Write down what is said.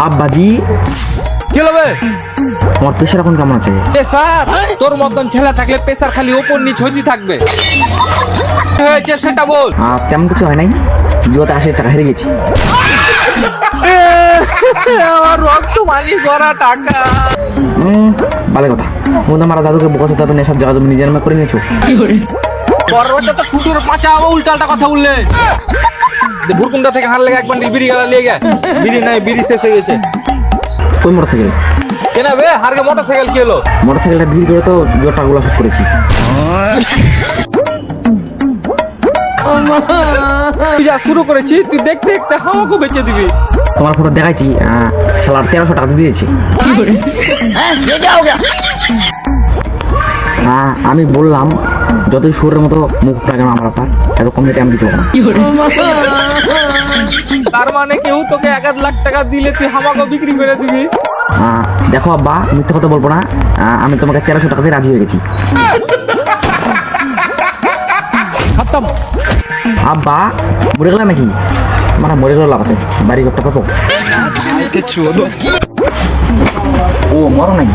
আব্বাজি কি হবে? তোমার প্রেশার এখন কেমন আছে? প্রেসার তোর মতন ছেলে থাকলে প্রেসার খালি ওপর নিচ হইতে থাকবে। কি হয়েছে সেটা বল। তেমন কিছু হয় নাই, জুয়াতে 80 টাকা হেরে গেছি। আমার রক্ত মানি করা টাকা। ভালো কথা, বন্ধু মারা দাদুকে বকাতে যাবে না, সব জায়গা তুমি নিজের নামে করে নিয়েছো। পরবর্তী তো ফুটুর পাঁচা আবার উল্টালটা কথা বললে। ভুরকুন্ডা থেকে হার লেগে এক বান্ডিল বিড়ি গালা লিয়ে গে। বিড়ি নাই, বিড়ি শেষ হয়ে গেছে। কোন মোটরসাইকেল? কেন বে হারকে মোটরসাইকেল কি হলো? মোটরসাইকেলটা বিক্রি করে তো জোর টাকাগুলো শোধ করেছি। তুই যা শুরু করেছিস, তুই দেখতে দেখতে আমাকে বেঁচে দিবি। তোমার ফটো দেখাইছি, শালার 1300 টাকা দিয়েছে। আমি বললাম যতই সুরের মতো মুখ কেন আমার আপনার এত কম রেটে আমি দিতে পারবো না। তার মানে কেউ তোকে 1,00,000 টাকা দিলে তুই আমাকে বিক্রি করে দিবি? দেখো আব্বা, মিথ্যে কথা বলবো না, আমি তোমাকে 1300 টাকা দিয়ে রাজি হয়ে গেছি। খতম। আব্বা মরে গেলে নাকি? মানে মরে গেল লাভ আছে, বাড়ি ঘরটা পাবো। ও মরো নাই।